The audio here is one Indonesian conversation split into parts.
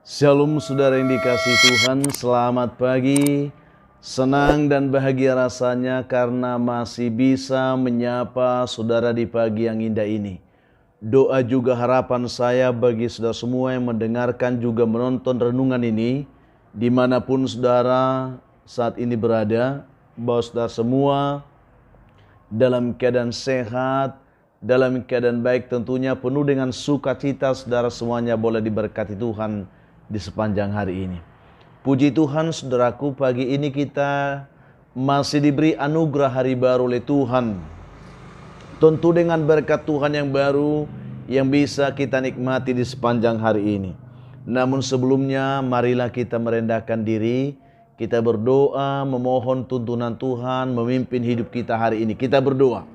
Shalom saudara yang dikasihi Tuhan, selamat pagi. Senang dan bahagia rasanya karena masih bisa menyapa saudara di pagi yang indah ini. Doa juga harapan saya bagi saudara semua yang mendengarkan juga menonton renungan ini, dimanapun saudara saat ini berada, bahwa saudara semua dalam keadaan sehat, dalam keadaan baik, tentunya penuh dengan sukacita. Saudara semuanya boleh diberkati Tuhan di sepanjang hari ini. Puji Tuhan saudaraku, pagi ini kita masih diberi anugerah hari baru oleh Tuhan. Tentu dengan berkat Tuhan yang baru yang bisa kita nikmati di sepanjang hari ini. Namun sebelumnya marilah kita merendahkan diri, kita berdoa memohon tuntunan Tuhan memimpin hidup kita hari ini. Kita berdoa.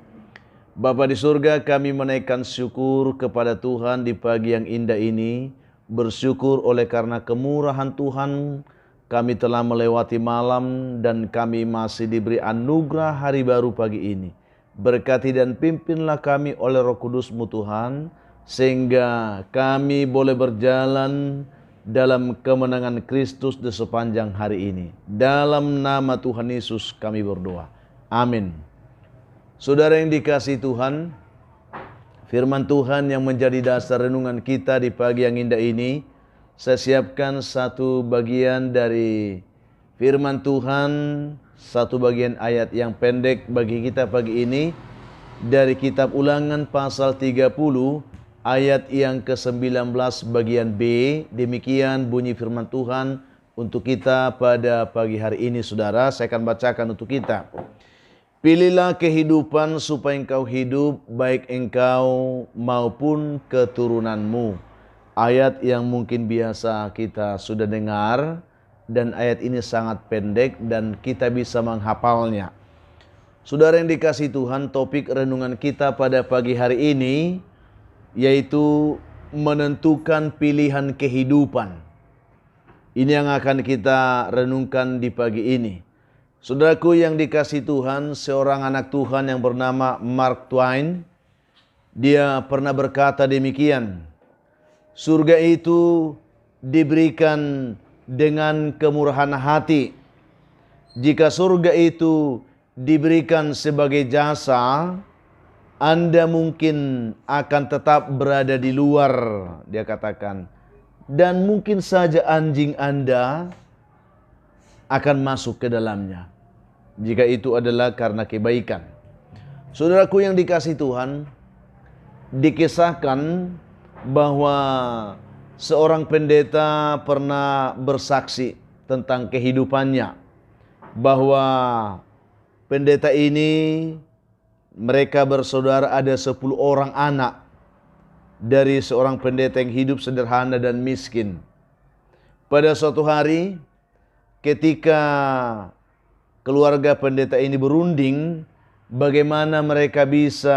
Bapa di surga, kami menaikkan syukur kepada Tuhan di pagi yang indah ini. Bersyukur oleh karena kemurahan Tuhan, kami telah melewati malam dan kami masih diberi anugerah hari baru pagi ini. Berkati dan pimpinlah kami oleh Roh Kudus-Mu Tuhan, sehingga kami boleh berjalan dalam kemenangan Kristus di sepanjang hari ini. Dalam nama Tuhan Yesus kami berdoa. Amin. Saudara yang dikasihi Tuhan, firman Tuhan yang menjadi dasar renungan kita di pagi yang indah ini, saya siapkan satu bagian dari firman Tuhan, satu bagian ayat yang pendek bagi kita pagi ini, dari kitab Ulangan pasal 30, ayat yang ke-19 bagian B. Demikian bunyi firman Tuhan untuk kita pada pagi hari ini saudara. Saya akan bacakan untuk kita. Pilihlah kehidupan supaya engkau hidup, baik engkau maupun keturunanmu. Ayat yang mungkin biasa kita sudah dengar, dan ayat ini sangat pendek dan kita bisa menghafalnya. Saudara yang dikasihi Tuhan, topik renungan kita pada pagi hari ini yaitu menentukan pilihan kehidupan. Ini yang akan kita renungkan di pagi ini. Saudaraku yang dikasihi Tuhan, seorang anak Tuhan yang bernama Mark Twain, dia pernah berkata demikian, surga itu diberikan dengan kemurahan hati. Jika surga itu diberikan sebagai jasa, Anda mungkin akan tetap berada di luar, dia katakan. Dan mungkin saja anjing Anda akan masuk ke dalamnya, jika itu adalah karena kebaikan. Saudaraku yang dikasihi Tuhan, dikisahkan bahwa seorang pendeta pernah bersaksi tentang kehidupannya, bahwa pendeta ini, mereka bersaudara, ada 10 orang anak dari seorang pendeta yang hidup sederhana dan miskin. Pada suatu hari, ketika keluarga pendeta ini berunding bagaimana mereka bisa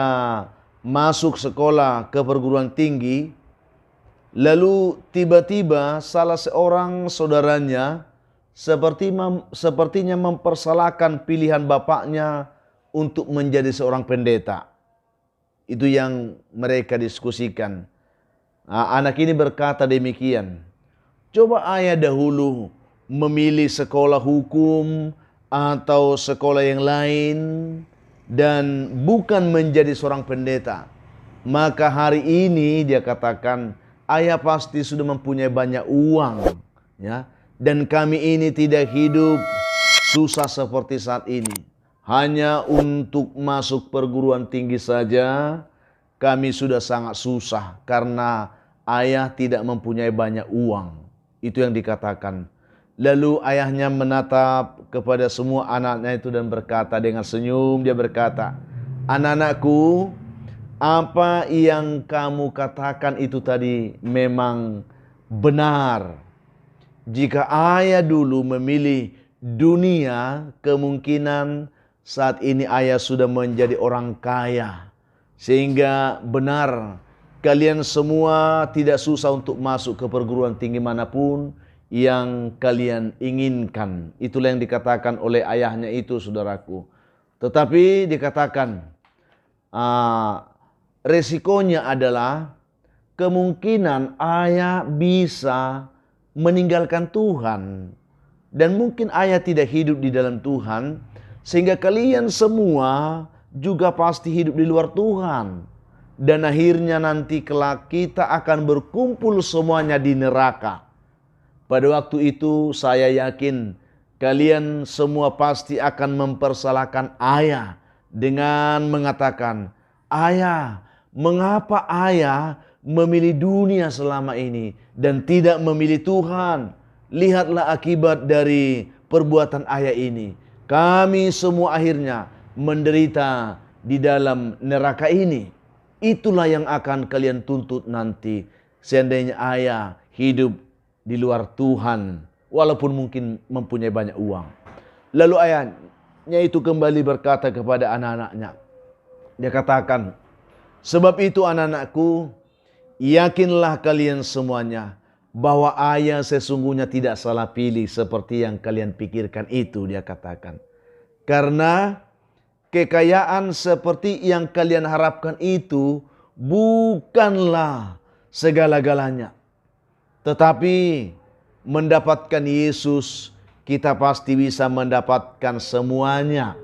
masuk sekolah ke perguruan tinggi, lalu tiba-tiba salah seorang saudaranya sepertinya mempersalahkan pilihan bapaknya untuk menjadi seorang pendeta. Itu yang mereka diskusikan. Anak ini berkata demikian, coba ayah dahulu memilih sekolah hukum atau sekolah yang lain dan bukan menjadi seorang pendeta, maka hari ini dia katakan ayah pasti sudah mempunyai banyak uang, ya, dan kami ini tidak hidup susah seperti saat ini. Hanya untuk masuk perguruan tinggi saja kami sudah sangat susah karena ayah tidak mempunyai banyak uang. Itu yang dikatakan. Lalu ayahnya menatap kepada semua anaknya itu dan berkata dengan senyum, dia berkata, anak-anakku, apa yang kamu katakan itu tadi memang benar. Jika ayah dulu memilih dunia, kemungkinan saat ini ayah sudah menjadi orang kaya. Sehingga benar, kalian semua tidak susah untuk masuk ke perguruan tinggi manapun yang kalian inginkan. Itulah yang dikatakan oleh ayahnya itu, saudaraku. Tetapi dikatakan resikonya adalah kemungkinan ayah bisa meninggalkan Tuhan. Dan mungkin ayah tidak hidup di dalam Tuhan, sehingga kalian semua juga pasti hidup di luar Tuhan. Dan akhirnya nanti kelak kita akan berkumpul semuanya di neraka. Pada waktu itu saya yakin kalian semua pasti akan mempersalahkan ayah dengan mengatakan, "Ayah, mengapa ayah memilih dunia selama ini dan tidak memilih Tuhan? Lihatlah akibat dari perbuatan ayah ini. Kami semua akhirnya menderita di dalam neraka ini." Itulah yang akan kalian tuntut nanti seandainya ayah hidup di luar Tuhan, walaupun mungkin mempunyai banyak uang. Lalu ayahnya itu kembali berkata kepada anak-anaknya. Dia katakan, "Sebab itu anak-anakku, yakinlah kalian semuanya bahwa ayah sesungguhnya tidak salah pilih seperti yang kalian pikirkan itu," dia katakan. "Karena kekayaan seperti yang kalian harapkan itu bukanlah segala-galanya. Tetapi mendapatkan Yesus, kita pasti bisa mendapatkan semuanya.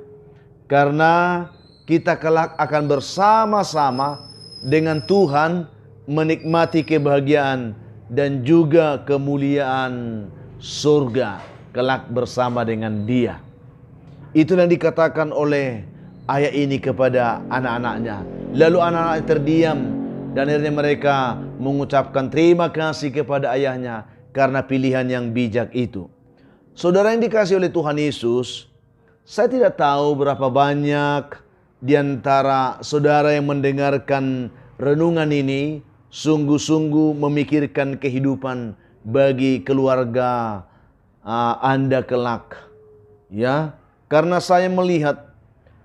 Karena kita kelak akan bersama-sama dengan Tuhan menikmati kebahagiaan dan juga kemuliaan surga kelak bersama dengan Dia." Itulah yang dikatakan oleh ayah ini kepada anak-anaknya. Lalu anak-anak terdiam dan akhirnya mereka mengucapkan terima kasih kepada ayahnya karena pilihan yang bijak itu. Saudara yang dikasihi oleh Tuhan Yesus, saya tidak tahu berapa banyak di antara saudara yang mendengarkan renungan ini sungguh-sungguh memikirkan kehidupan bagi keluarga Anda kelak. Ya, karena saya melihat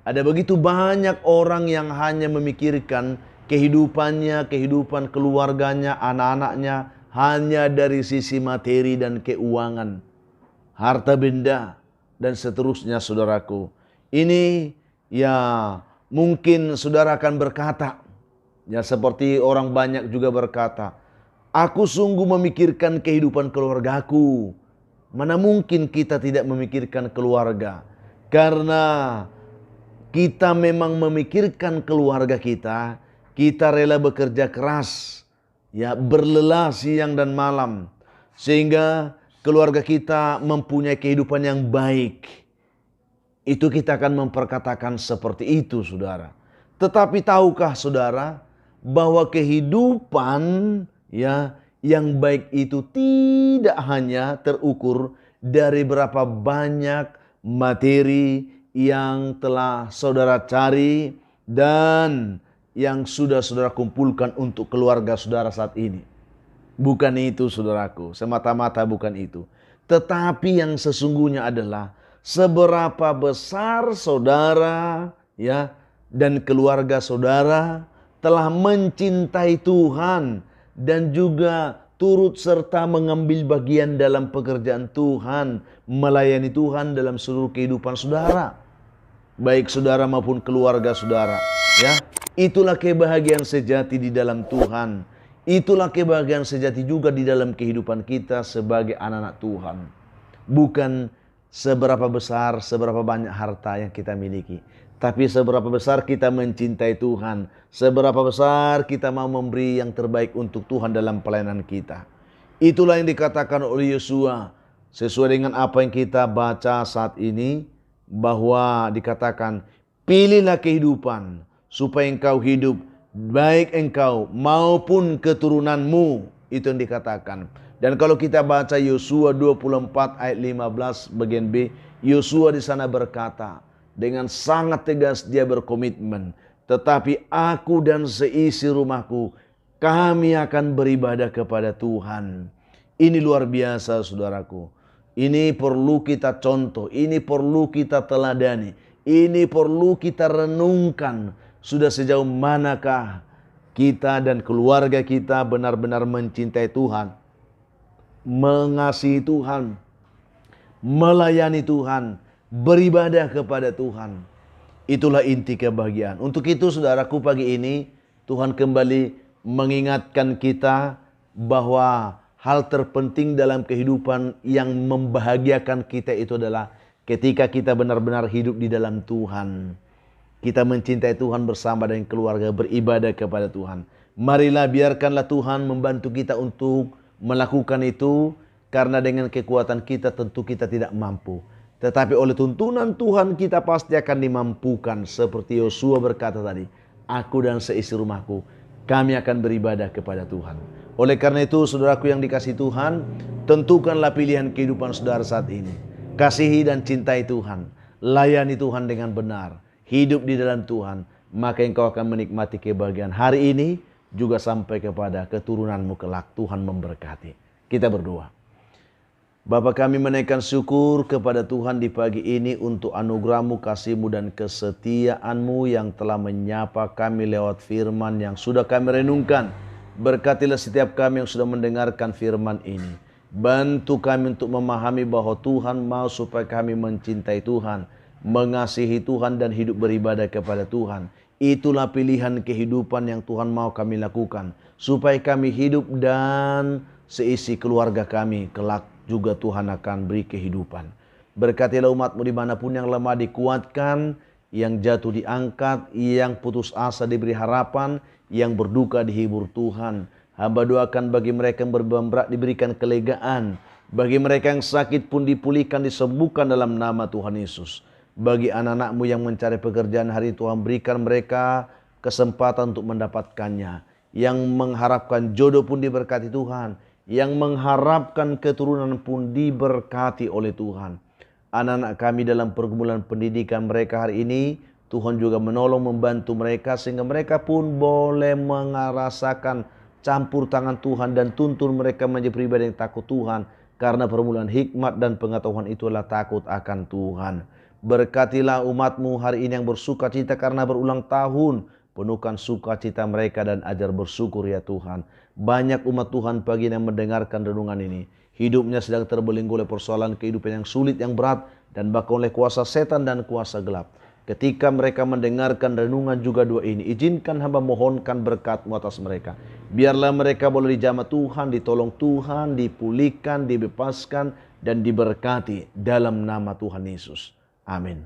ada begitu banyak orang yang hanya memikirkan kehidupannya, kehidupan keluarganya, anak-anaknya hanya dari sisi materi dan keuangan, harta benda dan seterusnya, saudaraku. Ini ya mungkin saudara akan berkata, ya seperti orang banyak juga berkata, "Aku sungguh memikirkan kehidupan keluargaku." Mana mungkin kita tidak memikirkan keluarga? Karena kita memang memikirkan keluarga kita, kita rela bekerja keras, ya berlelah siang dan malam, sehingga keluarga kita mempunyai kehidupan yang baik. Itu kita akan memperkatakan seperti itu, saudara. Tetapi tahukah saudara bahwa kehidupan ya yang baik itu tidak hanya terukur dari berapa banyak materi yang telah saudara cari dan yang sudah saudara kumpulkan untuk keluarga saudara saat ini. Bukan itu, saudaraku, semata-mata bukan itu. Tetapi yang sesungguhnya adalah seberapa besar saudara ya dan keluarga saudara telah mencintai Tuhan dan juga turut serta mengambil bagian dalam pekerjaan Tuhan, melayani Tuhan dalam seluruh kehidupan saudara, baik saudara maupun keluarga saudara, ya. Itulah kebahagiaan sejati di dalam Tuhan. Itulah kebahagiaan sejati juga di dalam kehidupan kita sebagai anak-anak Tuhan. Bukan seberapa besar, seberapa banyak harta yang kita miliki, tapi seberapa besar kita mencintai Tuhan, seberapa besar kita mau memberi yang terbaik untuk Tuhan dalam pelayanan kita. Itulah yang dikatakan oleh Yosua, sesuai dengan apa yang kita baca saat ini, bahwa dikatakan, "Pilihlah kehidupan supaya engkau hidup, baik engkau maupun keturunanmu." Itu yang dikatakan. Dan kalau kita baca Yosua 24 ayat 15 bagian B, Yosua di sana berkata, dengan sangat tegas dia berkomitmen, "Tetapi aku dan seisi rumahku, kami akan beribadah kepada Tuhan." Ini luar biasa, saudaraku. Ini perlu kita contoh, ini perlu kita teladani, ini perlu kita renungkan. Sudah sejauh manakah kita dan keluarga kita benar-benar mencintai Tuhan, mengasihi Tuhan, melayani Tuhan, beribadah kepada Tuhan. Itulah inti kebahagiaan. Untuk itu, saudaraku, pagi ini Tuhan kembali mengingatkan kita bahwa hal terpenting dalam kehidupan yang membahagiakan kita itu adalah ketika kita benar-benar hidup di dalam Tuhan. Kita mencintai Tuhan bersama dengan keluarga, beribadah kepada Tuhan. Marilah biarkanlah Tuhan membantu kita untuk melakukan itu, karena dengan kekuatan kita tentu kita tidak mampu. Tetapi oleh tuntunan Tuhan kita pasti akan dimampukan. Seperti Yosua berkata tadi, aku dan seisi rumahku, kami akan beribadah kepada Tuhan. Oleh karena itu, saudaraku yang dikasihi Tuhan, tentukanlah pilihan kehidupan saudara saat ini. Kasihi dan cintai Tuhan, layani Tuhan dengan benar, hidup di dalam Tuhan, maka engkau akan menikmati kebahagiaan hari ini, juga sampai kepada keturunanmu kelak. Tuhan memberkati. Kita berdoa. Bapa, kami menaikkan syukur kepada Tuhan di pagi ini untuk anugerah-Mu, kasih-Mu dan kesetiaan-Mu yang telah menyapa kami lewat firman yang sudah kami renungkan. Berkatilah setiap kami yang sudah mendengarkan firman ini. Bantu kami untuk memahami bahwa Tuhan mau supaya kami mencintai Tuhan, mengasihi Tuhan dan hidup beribadah kepada Tuhan. Itulah pilihan kehidupan yang Tuhan mau kami lakukan, supaya kami hidup dan seisi keluarga kami kelak juga Tuhan akan beri kehidupan. Berkatilah umat-Mu dimanapun yang lemah dikuatkan, yang jatuh diangkat, yang putus asa diberi harapan, yang berduka dihibur Tuhan. Hamba doakan bagi mereka yang berbeban berat diberikan kelegaan, bagi mereka yang sakit pun dipulihkan, disembuhkan dalam nama Tuhan Yesus. Bagi anak-anak-Mu yang mencari pekerjaan hari Tuhan, berikan mereka kesempatan untuk mendapatkannya. Yang mengharapkan jodoh pun diberkati Tuhan. Yang mengharapkan keturunan pun diberkati oleh Tuhan. Anak-anak kami dalam pergumulan pendidikan mereka hari ini, Tuhan juga menolong membantu mereka sehingga mereka pun boleh merasakan campur tangan Tuhan dan tuntun mereka menjadi pribadi yang takut Tuhan. Karena permulaan hikmat dan pengetahuan itulah takut akan Tuhan. Berkatilah umat-Mu hari ini yang bersuka cita karena berulang tahun. Penuhkan sukacita mereka dan ajar bersyukur ya Tuhan. Banyak umat Tuhan pagi ini yang mendengarkan renungan ini, hidupnya sedang terbelenggu oleh persoalan kehidupan yang sulit, yang berat, dan bahkan oleh kuasa setan dan kuasa gelap. Ketika mereka mendengarkan renungan juga doa ini, izinkan hamba mohonkan berkat-Mu atas mereka. Biarlah mereka boleh dijamah Tuhan, ditolong Tuhan, dipulihkan, dibebaskan, dan diberkati dalam nama Tuhan Yesus. Amin.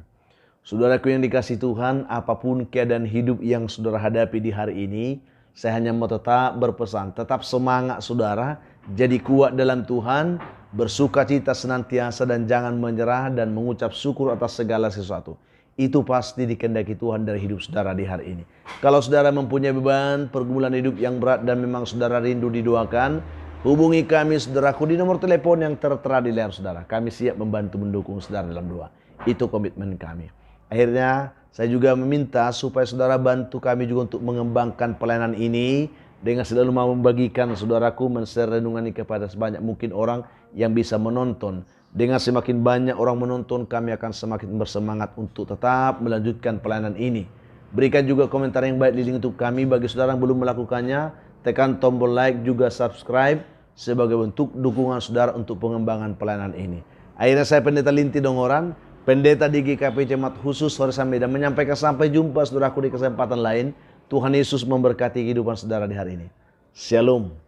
Saudaraku yang dikasihi Tuhan, apapun keadaan hidup yang saudara hadapi di hari ini, saya hanya mau tetap berpesan, tetap semangat saudara, jadi kuat dalam Tuhan, bersukacita senantiasa dan jangan menyerah dan mengucap syukur atas segala sesuatu. Itu pasti dikehendaki Tuhan dari hidup saudara di hari ini. Kalau saudara mempunyai beban pergumulan hidup yang berat dan memang saudara rindu didoakan, hubungi kami saudaraku di nomor telepon yang tertera di layar saudara. Kami siap membantu mendukung saudara dalam doa. Itu komitmen kami. Akhirnya saya juga meminta supaya saudara bantu kami juga untuk mengembangkan pelayanan ini dengan selalu mau membagikan saudaraku men-share renungan ini kepada sebanyak mungkin orang yang bisa menonton. Dengan semakin banyak orang menonton, kami akan semakin bersemangat untuk tetap melanjutkan pelayanan ini. Berikan juga komentar yang baik di link YouTube kami. Bagi saudara yang belum melakukannya, tekan tombol like juga subscribe sebagai bentuk dukungan saudara untuk pengembangan pelayanan ini. Akhirnya saya Pendeta Linti Dongoran, Pendeta di GKP Jemaat Khusus Horizon Medan, menyampaikan sampai jumpa saudaraku di kesempatan lain. Tuhan Yesus memberkati kehidupan saudara di hari ini. Shalom.